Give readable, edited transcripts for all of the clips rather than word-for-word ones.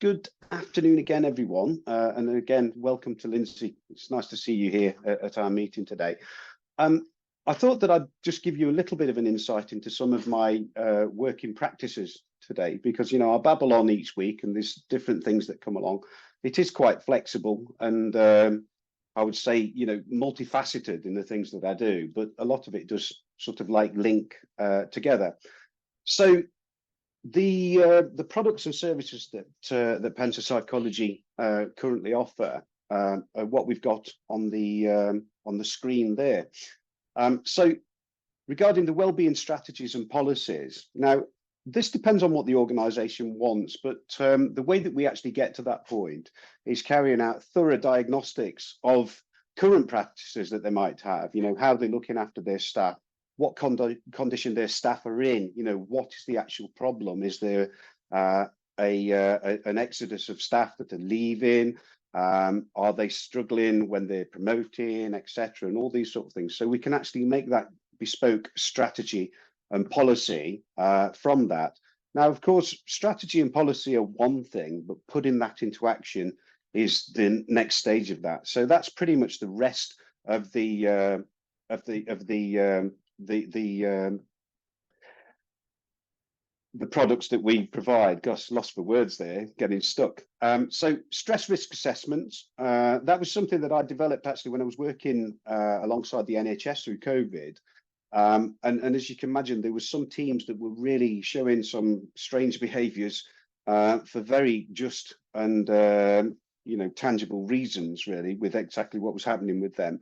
Good afternoon again, everyone. And again, welcome to Lindsay. It's nice to see you here at our meeting today. I thought that I'd just give you a little bit of an insight into some of my working practices today, because, I babble on each week and there's different things that come along. It is quite flexible and I would say, multifaceted in the things that I do, but a lot of it does sort of like link together. So the products and services that PENSA Psychology currently offer are what we've got on the screen there. So regarding the wellbeing strategies and policies, now this depends on what the organization wants, but the way that we actually get to that point is carrying out thorough diagnostics of current practices that they might have, how they're looking after their staff, what condition their staff are in, what is the actual problem? Is there an exodus of staff that are leaving? Are they struggling when they're promoting, etc., and all these sort of things? So we can actually make that bespoke strategy and policy from that. Now, of course, strategy and policy are one thing, but putting that into action is the next stage of that. So that's pretty much the rest of the products that we provide. Gosh, lost for words there, getting stuck. So stress risk assessments, that was something that I developed actually when I was working alongside the NHS through COVID. And as you can imagine, there were some teams that were really showing some strange behaviours for very just and tangible reasons, really, with exactly what was happening with them.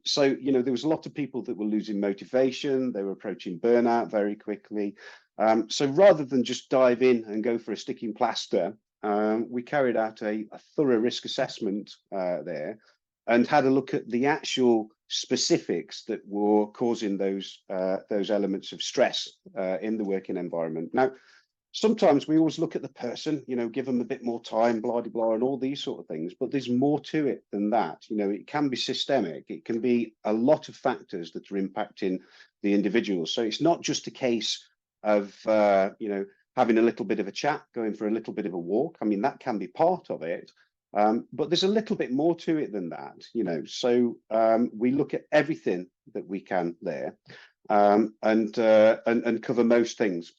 So there was a lot of people that were losing motivation. They were approaching burnout very quickly. So rather than just dive in and go for a sticking plaster, we carried out a thorough risk assessment there and had a look at the actual specifics that were causing those elements of stress in the working environment. Now, sometimes we always look at the person, give them a bit more time, blah, blah, blah, and all these sort of things, but there's more to it than that. It can be systemic. It can be a lot of factors that are impacting the individual. So it's not just a case of, having a little bit of a chat, going for a little bit of a walk. I mean, that can be part of it, but there's a little bit more to it than that, So we look at everything that we can there and cover most things.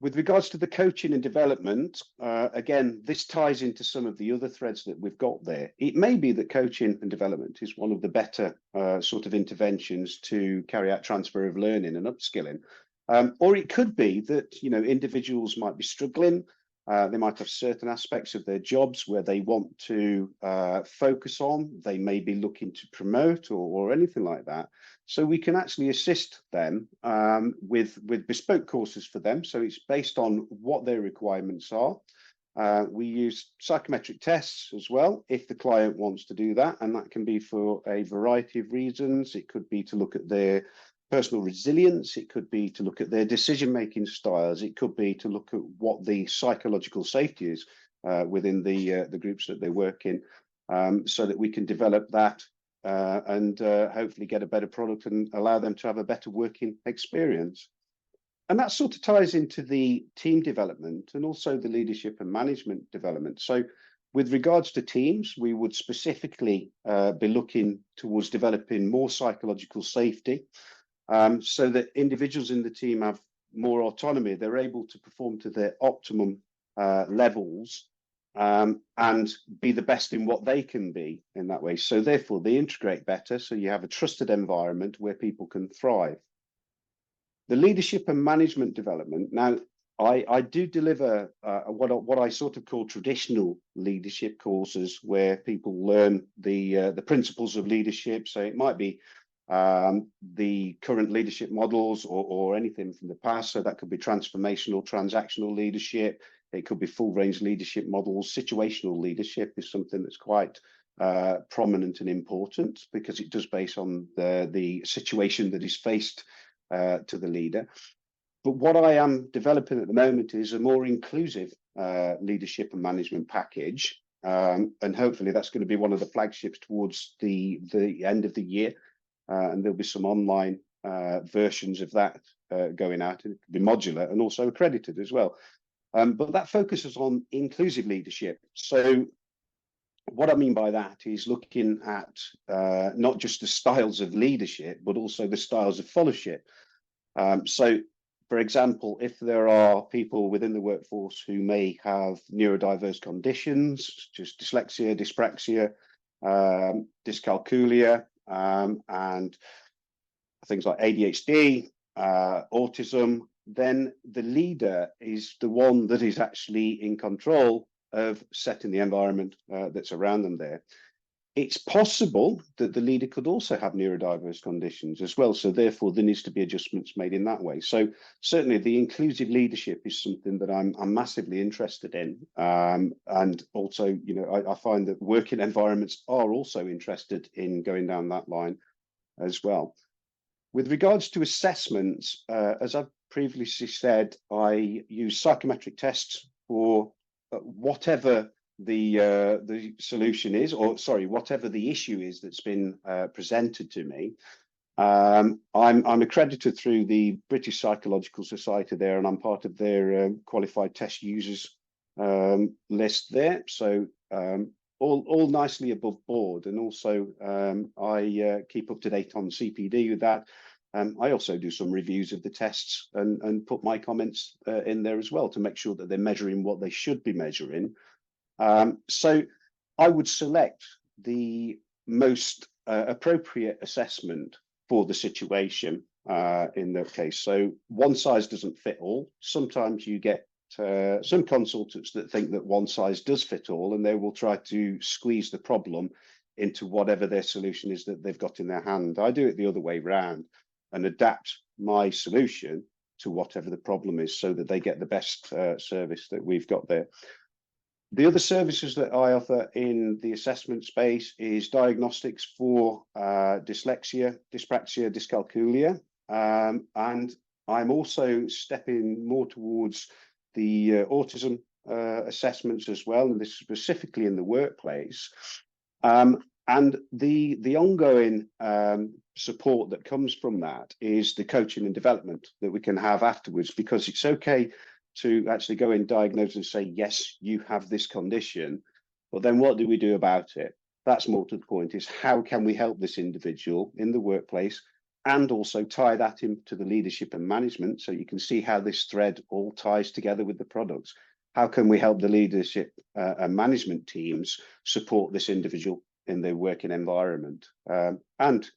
With regards to the coaching and development, again, this ties into some of the other threads that we've got there. It may be that coaching and development is one of the better sort of interventions to carry out transfer of learning and upskilling. Or it could be that, individuals might be struggling. They might have certain aspects of their jobs where they want to focus on. They may be looking to promote or anything like that. So we can actually assist them with bespoke courses for them. So it's based on what their requirements are. We use psychometric tests as well, if the client wants to do that. And that can be for a variety of reasons. It could be to look at their personal resilience. It could be to look at their decision-making styles. It could be to look at what the psychological safety is within the groups that they work in, so that we can develop that and hopefully get a better product and allow them to have a better working experience. And that sort of ties into the team development and also the leadership and management development. So with regards to teams, we would specifically be looking towards developing more psychological safety, so that individuals in the team have more autonomy. They're able to perform to their optimum levels and be the best in what they can be in that way. So therefore, they integrate better. So you have a trusted environment where people can thrive. The leadership and management development. Now, I do deliver what I sort of call traditional leadership courses, where people learn the principles of leadership. So it might be the current leadership models or anything from the past. So that could be transformational, transactional leadership. It could be full range leadership models. Situational leadership is something that's quite prominent and important because it does base on the situation that is faced to the leader. But what I am developing at the moment is a more inclusive leadership and management package. And hopefully that's going to be one of the flagships towards the end of the year. And there'll be some online versions of that going out. It could be modular and also accredited as well. But that focuses on inclusive leadership. So what I mean by that is looking at not just the styles of leadership, but also the styles of followership. So, for example, if there are people within the workforce who may have neurodiverse conditions, just dyslexia, dyspraxia, dyscalculia, and things like ADHD, autism, then the leader is the one that is actually in control of setting the environment that's around them there. It's possible that the leader could also have neurodiverse conditions as well. So therefore, there needs to be adjustments made in that way. So certainly the inclusive leadership is something that I'm massively interested in. And also, you know, I find that working environments are also interested in going down that line as well. With regards to assessments, as I've previously said, I use psychometric tests for whatever the solution is, or sorry, whatever the issue is that's been presented to me. I'm accredited through the British Psychological Society there, and I'm part of their qualified test users list there. So all nicely above board, and also I keep up to date on CPD with that. I also do some reviews of the tests and put my comments in there as well to make sure that they're measuring what they should be measuring. So I would select the most appropriate assessment for the situation in that case. So one size doesn't fit all. Sometimes you get some consultants that think that one size does fit all, and they will try to squeeze the problem into whatever their solution is that they've got in their hand. I do it the other way round and adapt my solution to whatever the problem is so that they get the best service that we've got there. The other services that I offer in the assessment space is diagnostics for dyslexia, dyspraxia, dyscalculia, and I'm also stepping more towards the autism assessments as well, and this is specifically in the workplace. And the ongoing support that comes from that is the coaching and development that we can have afterwards, because it's okay to actually go and diagnose and say, yes, you have this condition, but then what do we do about it? That's more to the point, is how can we help this individual in the workplace, and also tie that into the leadership and management, so you can see how this thread all ties together with the products. How can we help the leadership and management teams support this individual in their working environment, and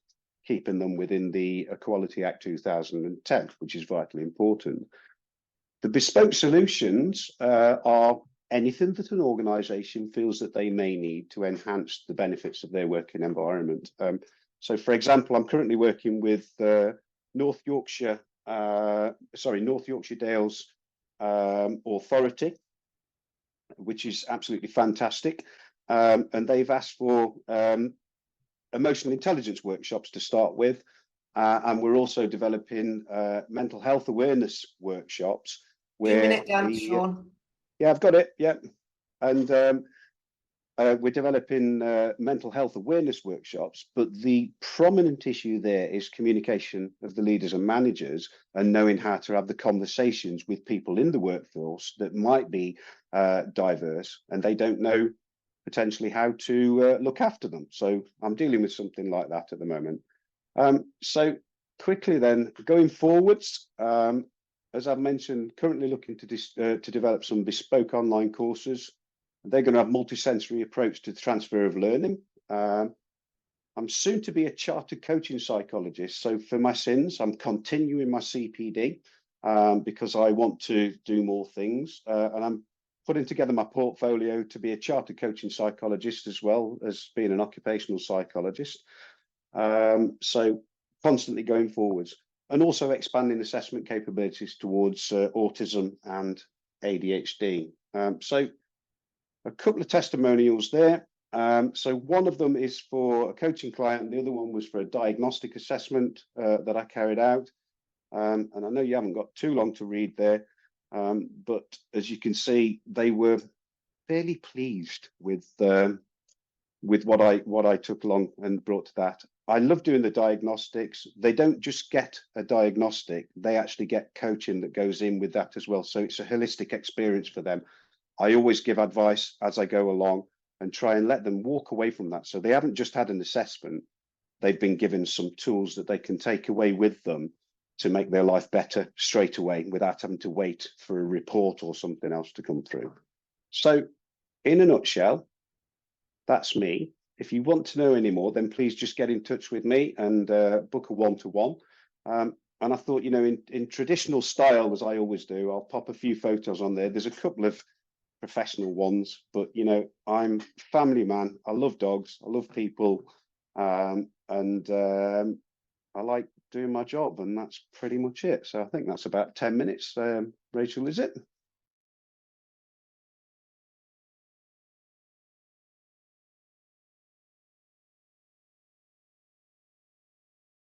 keeping them within the Equality Act 2010, which is vitally important. The bespoke solutions are anything that an organisation feels that they may need to enhance the benefits of their working environment. So, for example, I'm currently working with North Yorkshire Dales Authority, which is absolutely fantastic. And they've asked for emotional intelligence workshops to start with. And we're also developing mental health awareness workshops. Where 2 minute dance, Sean. Yeah, I've got it. Yeah. And we're developing mental health awareness workshops, but the prominent issue there is communication of the leaders and managers, and knowing how to have the conversations with people in the workforce that might be diverse, and they don't know potentially how to look after them. So I'm dealing with something like that at the moment. So quickly then, going forwards, as I've mentioned, currently looking to develop some bespoke online courses. They're going to have multi-sensory approach to the transfer of learning. I'm soon to be a chartered coaching psychologist. So for my sins, I'm continuing my CPD because I want to do more things. And I'm putting together my portfolio to be a chartered coaching psychologist, as well as being an occupational psychologist. So constantly going forwards, and also expanding assessment capabilities towards autism and ADHD. So a couple of testimonials there. So one of them is for a coaching client, the other one was for a diagnostic assessment that I carried out. And I know you haven't got too long to read there, but as you can see, they were fairly pleased with with what I took along and brought to that. I love doing the diagnostics. They don't just get a diagnostic, they actually get coaching that goes in with that as well. So it's a holistic experience for them. I always give advice as I go along and try and let them walk away from that. So they haven't just had an assessment, they've been given some tools that they can take away with them to make their life better straight away without having to wait for a report or something else to come through. So in a nutshell, that's me. If you want to know any more, then please just get in touch with me and book a one-to-one. And I thought, you know, in traditional style, as I always do, I'll pop a few photos on there. There's a couple of professional ones, but, you know, I'm a family man. I love dogs. I love people. And I like doing my job, and that's pretty much it. So I think that's about 10 minutes. Rachel, is it?